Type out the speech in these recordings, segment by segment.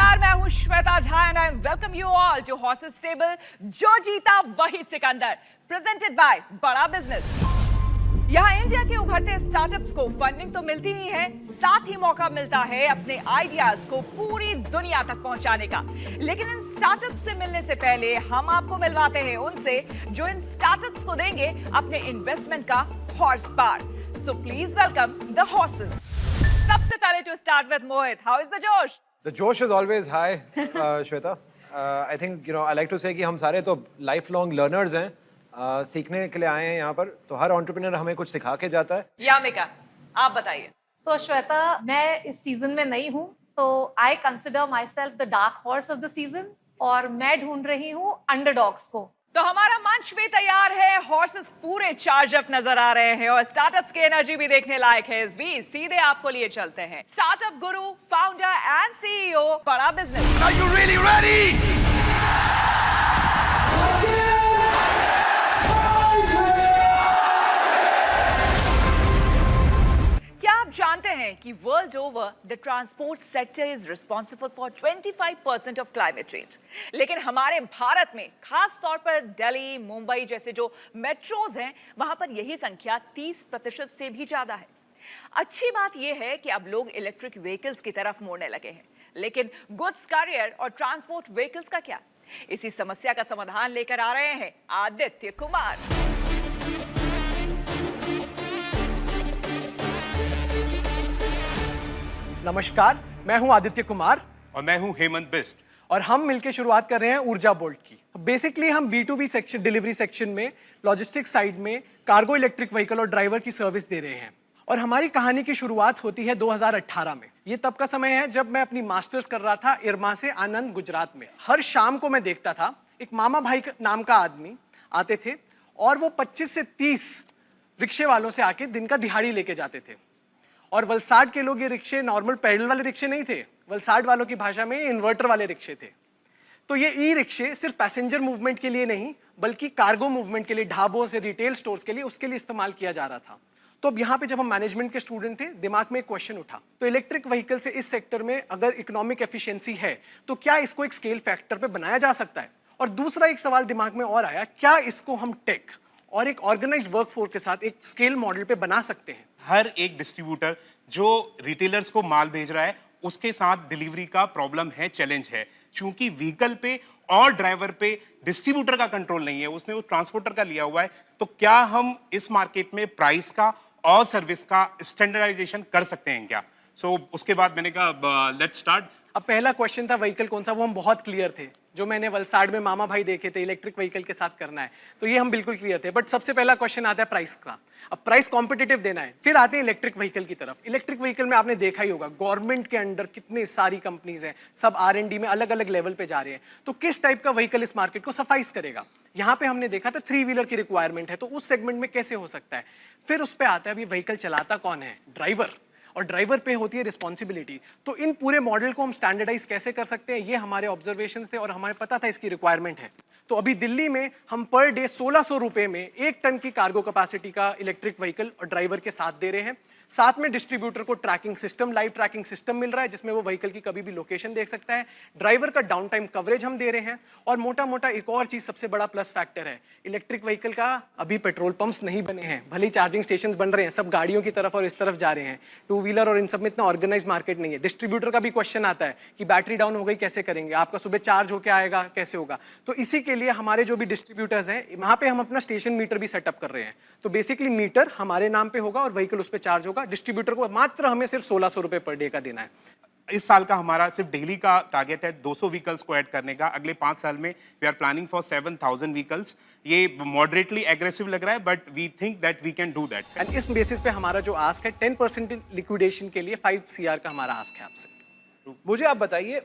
नमस्कार, मैं हूं Shweta Jha and I welcome you all to horses stable. जो जीता वही सिकंदर, प्रेजेंटेड बाय बड़ा बिजनेस। यहाँ इंडिया के उभरते स्टार्टअप्स को फंडिंग तो मिलती ही है, साथ ही मौका मिलता है अपने आइडियाज को पूरी दुनिया तक पहुंचाने का। लेकिन इन स्टार्टअप्स से मिलने से पहले हम आपको मिलवाते हैं उनसे जो इन स्टार्टअप्स को देंगे अपने इन्वेस्टमेंट का horse power. So please welcome the horses. सबसे पहले to start with Mohit, how is the josh? The josh is always high, Shweta. I think I like to say कि हम सारे तो lifelong learners हैं, सीखने के लिए आए हैं यहाँ पर। तो हर entrepreneur हमें कुछ सिखा के जाता है। यामिका, आप बताइए। So श्वेता, मैं इस सीजन में नई हूँ, तो I consider myself the dark horse of the season और मैं ढूंढ रही हूँ अंडरडॉग्स को। तो हमारा मंच भी तैयार है, हॉर्सेस पूरे चार्ज अप नजर आ रहे हैं और स्टार्टअप्स की एनर्जी भी देखने लायक है। इस बीच सीधे आपको लिए चलते हैं startup Guru, founder and CEO बड़ा business. Are you really ready? क्या आप जानते हैं कि world over the transport sector is responsible for 25% of climate change, लेकिन हमारे भारत में खास तौर पर दिल्ली, मुंबई जैसे जो मेट्रोज हैं वहां पर यही संख्या 30% से भी ज्यादा है। अच्छी बात यह है कि अब लोग इलेक्ट्रिक व्हीकल्स की तरफ मोड़ने लगे हैं, लेकिन गुड्स कैरियर और ट्रांसपोर्ट व्हीकल्स का क्या? इसी समस्या का समाधान लेकर आ रहे हैं आदित्य कुमार। नमस्कार, मैं हूं आदित्य कुमार और मैं हूं हेमंत बिस्ट और हम मिलकर शुरुआत कर रहे हैं ऊर्जा बोल्ट की। बेसिकली हम B2B सेक्शन, डिलीवरी सेक्शन में, लॉजिस्टिक्स साइड में कार्गो इलेक्ट्रिक व्हीकल और ड्राइवर की सर्विस दे रहे हैं। और हमारी कहानी की शुरुआत होती है 2018 में। ये तब का समय है जब मैं अपनी मास्टर्स कर रहा था इरमा से आनंद, गुजरात में। हर शाम को मैं देखता था एक मामा भाई नाम का आदमी आते थे और वो 25 से 30 रिक्शे वालों से आके दिन का दिहाड़ी लेके जाते थे। और वलसाड के लोग ये रिक्शे नॉर्मल पैडल वाले रिक्शे नहीं थे, वलसाड वालों की भाषा में इन्वर्टर वाले रिक्शे थे। तो ये ई रिक्शे सिर्फ पैसेंजर मूवमेंट के लिए नहीं बल्कि कार्गो मूवमेंट के लिए, ढाबों से रिटेल स्टोर्स के लिए, उसके लिए इस्तेमाल किया जा रहा था। तो अब यहाँ पे जब हम मैनेजमेंट के स्टूडेंट थे, दिमाग में एक क्वेश्चन उठा, तो इलेक्ट्रिक व्हीकल से इस सेक्टर में अगर इकोनॉमिक एफिशिएंसी है तो क्या इसको एक स्केल फैक्टर पे बनाया जा सकता है? और दूसरा एक सवाल दिमाग में और आया, क्या इसको हम टेक और एक ऑर्गेनाइज्ड वर्कफोर्स के साथ एक स्केल मॉडल पे बना सकते हैं? हर एक डिस्ट्रीब्यूटर जो रिटेलर्स को माल भेज रहा है उसके साथ डिलीवरी का प्रॉब्लम है, चैलेंज है। क्योंकि व्हीकल पे और ड्राइवर पे डिस्ट्रीब्यूटर का कंट्रोल नहीं है, उसने वो ट्रांसपोर्टर का लिया हुआ है। तो क्या हम इस मार्केट में प्राइस का और सर्विस का स्टैंडर्डाइजेशन कर सकते हैं क्या? उसके बाद मैंने कहा लेट्स स्टार्ट। अब पहला क्वेश्चन था व्हीकल कौन सा, वो हम बहुत क्लियर थे। जो मैंने वलसाड में मामा भाई देखे थे, इलेक्ट्रिक व्हीकल के साथ करना है, तो ये हम बिल्कुल क्लियर थे। बट सबसे पहला क्वेश्चन आता है प्राइस का। अब प्राइस कॉम्पिटिटिव देना है, फिर आते हैं इलेक्ट्रिक व्हीकल की तरफ। इलेक्ट्रिक व्हीकल में आपने देखा ही होगा गवर्नमेंट के अंडर कितनी सारी कंपनीज हैं, सब R&D में अलग अलग लेवल पे जा रहे हैं। तो किस टाइप का व्हीकल इस मार्केट को सफाइस करेगा? यहाँ पे हमने देखा था 3 व्हीलर की रिक्वायरमेंट है, तो उस सेगमेंट में कैसे हो सकता है? फिर उस पर आता है अभी व्हीकल चलाता कौन है? ड्राइवर। और ड्राइवर पे होती है रिस्पॉन्सिबिलिटी। तो इन पूरे मॉडल को हम स्टैंडर्डाइज कैसे कर सकते हैं, ये हमारे ऑब्जर्वेशंस थे और हमें पता था इसकी रिक्वायरमेंट है। तो अभी दिल्ली में हम पर डे 1600 रुपए में 1 टन की कार्गो कैपेसिटी का इलेक्ट्रिक व्हीकल और ड्राइवर के साथ दे रहे हैं। साथ में डिस्ट्रीब्यूटर को tracking system, live tracking system मिल रहा है जिसमें वो व्हीकल की कभी भी लोकेशन देख सकता है। ड्राइवर का डाउन टाइम कवरेज हम दे रहे हैं। और मोटा मोटा एक और चीज सबसे बड़ा प्लस फैक्टर है, इलेक्ट्रिक व्हीकल का अभी पेट्रोल पंप्स नहीं बने हैं, भले ही चार्जिंग स्टेशन बन रहे हैं, सब गाड़ियों की तरफ और इस तरफ जा रहे हैं। 2 व्हीलर और इन सब में इतना ऑर्गेनाइज मार्केट नहीं है। डिस्ट्रीब्यूटर का भी क्वेश्चन आता है कि बैटरी डाउन हो गई कैसे करेंगे, आपका सुबह चार्ज होकर आएगा कैसे होगा? तो इसी के लिए हमारे जो भी डिस्ट्रीब्यूटर्स हैं वहां पे हम अपना स्टेशन मीटर भी सेटअप कर रहे हैं। तो बेसिकली मीटर हमारे नाम पे होगा और व्हीकल उस पर चार्ज होगा। डिस्ट्रीब्यूटर को मात्र हमें सिर्फ 1600 रुपए पर डे का देना है। इस साल का हमारा सिर्फ दिल्ली का टारगेट है 200 व्हीकल्स को ऐड करने का। अगले 5 साल में we are planning for 7000 vehicles. ये मॉडरेटली एग्रेसिव लग रहा है but we think that we can do that. And इस बेसिस पे हमारा जो आस्क है 10% लिक्विडेशन के लिए 5 CR का हमारा आस्क है आपसे। मुझे आप बताइए,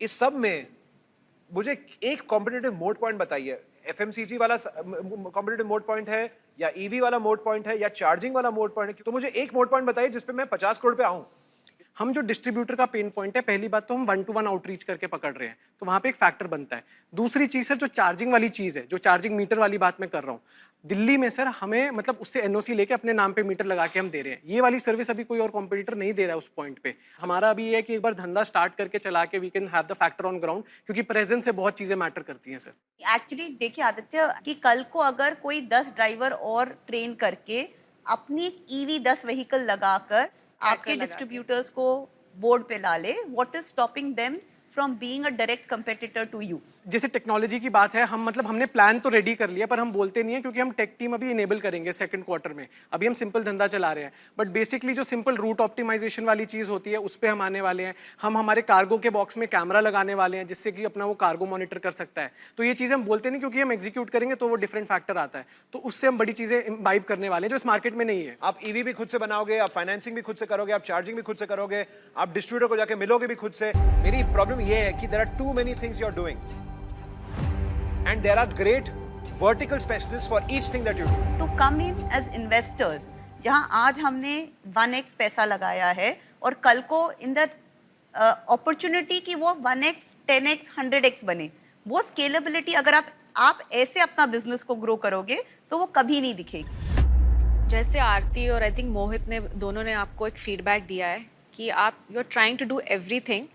इस सब में मुझे एक कॉम्पिटिटिव मोड पॉइंट बताइए। FMCG वाला कॉम्पिटिटिव मोड पॉइंट है या EV वाला मोड पॉइंट है या चार्जिंग वाला मोड पॉइंट है? तो मुझे एक मोड पॉइंट बताइए जिसपे मैं 50 करोड़ पे आऊं। हम जो डिस्ट्रीब्यूटर का पेन पॉइंट है, पहली बात तो हम 1-to-1 आउटरीच करके पकड़ रहे हैं, तो वहां पे एक फैक्टर बनता है। दूसरी चीज है जो चार्जिंग वाली चीज है, जो चार्जिंग मीटर वाली बात मैं कर रहा हूँ। दिल्ली में सर हमें मतलब उससे एनओसी लेके अपने नाम पे मीटर लगा के हम दे रहे हैं। ये वाली सर्विस अभी कोई और कॉम्पिटिटर नहीं दे रहा है उस पॉइंट पे। हमारा अभी ये है कि एक बार धंधा स्टार्ट करके चला के we can have the factor on ground, क्योंकि प्रेजेंस से बहुत चीजें मैटर करती हैं सर। एक्चुअली देखिए आदित्य कि कल को अगर कोई 10 ड्राइवर और ट्रेन करके अपनी ईवी 10 व्हीकल लगाकर आपके डिस्ट्रीब्यूटर्स को बोर्ड पे ला ले, what is stopping them from being a direct competitor to you? जैसे टेक्नोलॉजी की बात है, हम मतलब हमने प्लान तो रेडी कर लिया पर हम बोलते नहीं है, क्योंकि हम टेक टीम अभी इनेबल करेंगे सेकंड क्वार्टर में। अभी हम सिंपल धंधा चला रहे हैं, बट बेसिकली जो सिंपल रूट ऑप्टिमाइजेशन वाली चीज़ होती है उस पर हम आने वाले हैं। हम हमारे कार्गो के बॉक्स में कैमरा लगाने वाले हैं जिससे कि अपना वो कार्गो मॉनिटर कर सकता है। तो ये चीज़ें हम बोलते नहीं, क्योंकि हम एग्जीक्यूट करेंगे तो वो डिफरेंट फैक्टर आता है, तो उससे हम बड़ी चीज़ें इम्बाइब करने वाले हैं जो इस मार्केट में नहीं है। आप ईवी भी खुद से बनाओगे, आप फाइनेंसिंग भी खुद से करोगे, आप चार्जिंग भी खुद से करोगे, आप डिस्ट्रीब्यूटर को जाके मिलोगे भी खुद से। मेरी प्रॉब्लम ये है कि there are too many things you are doing and there are great vertical specialists for each thing that you do. To come in as investors, जहां आज हमने 1x पैसा लगाया है और कल को इन द अपॉर्चुनिटी की वो 1x, 10x, 100x बने, वो स्केलेबिलिटी अगर आप ऐसे अपना बिजनेस को ग्रो करोगे तो वो कभी नहीं दिखेगी। जैसे आरती और आई थिंक मोहित ने दोनों ने आपको एक फीडबैक दिया है कि आप you are trying to do everything,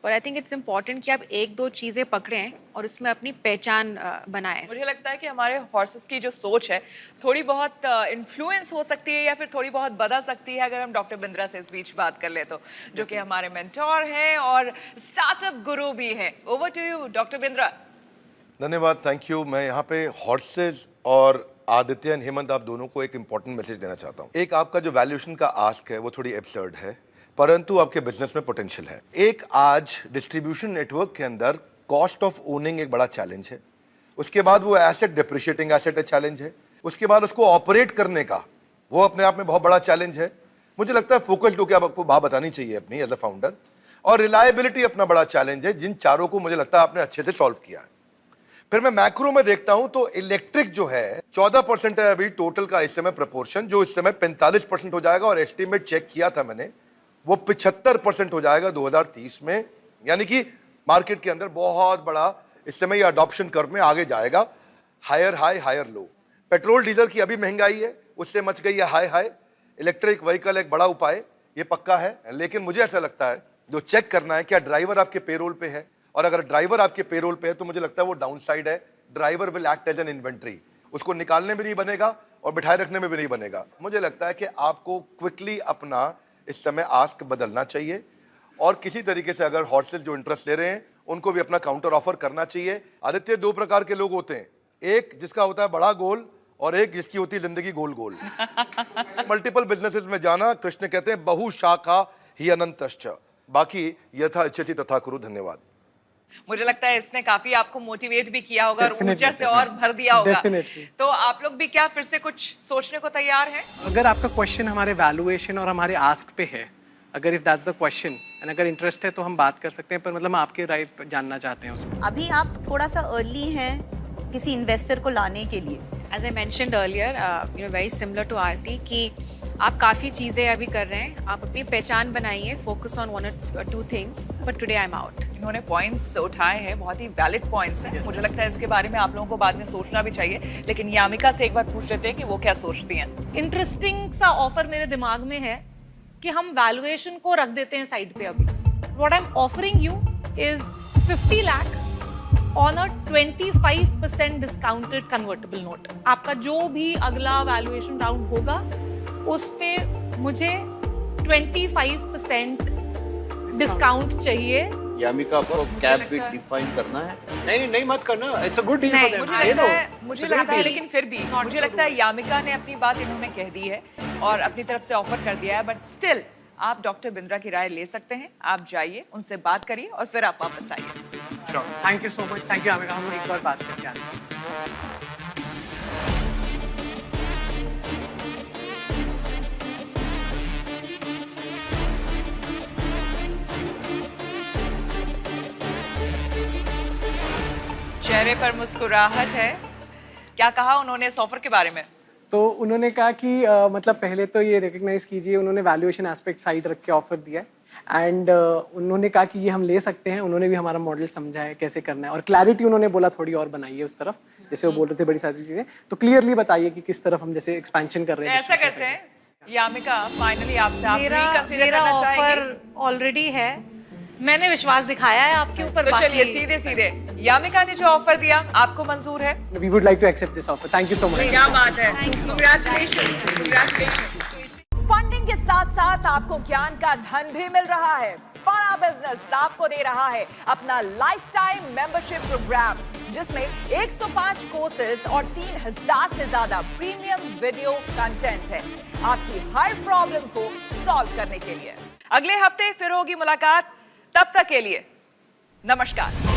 पर आई थिंक इट्स इम्पॉर्टेंट कि आप एक दो चीज़ें पकड़ें और उसमें अपनी पहचान बनाएं। मुझे लगता है कि हमारे हॉर्सेस की जो सोच है थोड़ी बहुत इन्फ्लुएंस हो सकती है या फिर थोड़ी बहुत बदल सकती है, अगर हम डॉक्टर बिंद्रा से इस बीच बात कर ले तो, जो कि हमारे मेंटोर हैं और स्टार्टअप गुरु भी हैं। Over to you doctor Bindra. धन्यवाद, थैंक यू। मैं यहाँ पे हॉर्सेज और आदित्य एंड हेमंत आप दोनों को एक इंपॉर्टेंट मैसेज देना चाहता हूँ। एक, आपका जो वैल्यूएशन का आस्क है वो थोड़ी एब्सर्ड है, परंतु आपके बिजनेस में पोटेंशियल है। एक, आज डिस्ट्रीब्यूशन नेटवर्क के अंदर कॉस्ट ऑफ ओनिंग एक बड़ा चैलेंज है, उसके बाद वो एसेट डिप्रिशिएटिंग एसेट चैलेंज है, उसके बाद उसको ऑपरेट करने का वो अपने आप में बहुत बड़ा चैलेंज है। मुझे लगता है फोकस्ड होकर आपको बात बतानी चाहिए अपनी एज अ फाउंडर, और रिलायबिलिटी अपना बड़ा चैलेंज है, जिन चारों को मुझे लगता है आपने अच्छे से सॉल्व किया है। फिर मैं मैक्रो में देखता हूं तो इलेक्ट्रिक जो है 14% है अभी टोटल का इस समय प्रपोर्शन, जो इस समय 45% हो जाएगा, और एस्टिमेट चेक किया था मैंने वो 75% हो जाएगा 2030 में। यानी कि मार्केट के अंदर बहुत बड़ा इस समय ये अडॉप्शन कर्व में आगे जाएगा, higher high higher low. Petrol diesel की अभी महंगाई है, उससे मच गई है हाई हाई। इलेक्ट्रिक व्हीकल एक बड़ा उपाय, ये पक्का है, लेकिन मुझे ऐसा लगता है जो चेक करना है क्या ड्राइवर आपके पेरोल पे है, और अगर ड्राइवर आपके पेरोल पे है तो मुझे लगता है वो डाउन साइड है। Driver will act as an inventory, उसको निकालने में नहीं बनेगा और बिठाए रखने में भी नहीं बनेगा। मुझे लगता है कि आपको क्विकली अपना इस समय आस्क बदलना चाहिए, और किसी तरीके से अगर हॉर्सेज जो इंटरेस्ट ले रहे हैं उनको भी अपना काउंटर ऑफर करना चाहिए। आदित्य, दो प्रकार के लोग होते हैं, एक जिसका होता है बड़ा गोल और एक जिसकी होती है जिंदगी गोल गोल। मल्टीपल बिजनेसेस में जाना, कृष्ण कहते हैं बहुशाखा ही अनंतश्च, बाकी यथा इच्छति तथा कुरु। धन्यवाद। मुझे लगता है इसने काफी आपको मोटिवेट भी किया होगा और Definitely, ऊर्जा से और भर दिया होगा। Definitely. तो आप लोग भी क्या फिर से कुछ सोचने को तैयार हैं? अगर आपका क्वेश्चन हमारे वैल्यूएशन और हमारे आस्क पे है, अगर if that's the question and अगर इंटरेस्ट है तो हम बात कर सकते हैं, पर मतलब हम आपके राय जानना चाहते हैं उसमें। अभी आप थोड़ा सा अर्ली हैं किसी इन्वेस्टर को लाने के लिए। As I mentioned earlier, you know very similar to Aarti, कि आप काफ़ी चीज़ें अभी कर रहे हैं, आप अपनी पहचान बनाइए, फोकस ऑन वन और two things, but today I am out. इन्होंने पॉइंट्स उठाए हैं, बहुत ही वैलिड पॉइंट्स हैं। मुझे लगता है इसके बारे में आप लोगों को बाद में सोचना भी चाहिए, लेकिन यामिका से एक बार पूछ लेते हैं कि वो क्या सोचती हैं। इंटरेस्टिंग सा ऑफर मेरे दिमाग में है कि हम वैल्यूएशन को रख देते हैं साइड पे। अभी what I am offering you is 50 lakh on a 25% discounted convertible note. आपका जो भी अगला वैल्यूएशन राउंड होगा उस पे मुझे 25% डिस्काउंट चाहिए। यामिका को कैप भी डिफाइन करना है। नहीं मत करना, इट्स अ गुड डील नहीं, फॉर मुझे लगता है लेकिन फिर भी मुझे लगता है यामिका ने अपनी बात इन्होंने कह दी है और अपनी तरफ से ऑफर कर दिया है, बट स्टिल आप डॉक्टर बिंद्रा की राय ले सकते हैं। आप जाइए, उनसे बात करिए और फिर आप वापस आइए। Thank you so much, thank you Amika, हम लोग एक बार बात करके आते हैं। चेहरे पर मुस्कुराहट है। क्या कहा उन्होंने इस ऑफर के बारे में? तो उन्होंने कहा कि मतलब पहले तो ये रिकग्नाइज कीजिए, उन्होंने वैल्यूएशन एस्पेक्ट साइड रख के ऑफर दिया है, एंड उन्होंने कहा कि ये हम ले सकते हैं, उन्होंने भी हमारा मॉडल समझा है कैसे करना है, और क्लैरिटी उन्होंने बोला थोड़ी और बनाइए उस तरफ, जैसे वो बोल रहे थे बड़ी सारी चीजें, तो क्लियरली बताइए कि किस तरफ हम जैसे एक्सपेंशन कर रहे हैं। ऐसा करते हैं, यामिका फाइनली आपसे आप मेरा reconsider करना ऑफर चाहेंगी? ऑलरेडी है, मैंने विश्वास दिखाया है आपके ऊपर। तो चलिए बाकी- सीधे सीधे, यामिका ने जो ऑफर दिया आपको मंजूर है? We would like to accept this offer, thank you so much. क्या बात है, कांग्रेचुलेशंस, कांग्रेचुलेशंस। फंडिंग के साथ साथ आपको ज्ञान का धन भी मिल रहा है। बड़ा बिजनेस आपको दे रहा है अपना लाइफ टाइम मेंबरशिप प्रोग्राम, जिसमें 105 कोर्सेज और 3000 से ज्यादा प्रीमियम वीडियो कंटेंट है आपकी हर प्रॉब्लम को सॉल्व करने के लिए। अगले हफ्ते फिर होगी मुलाकात, तब तक के लिए नमस्कार।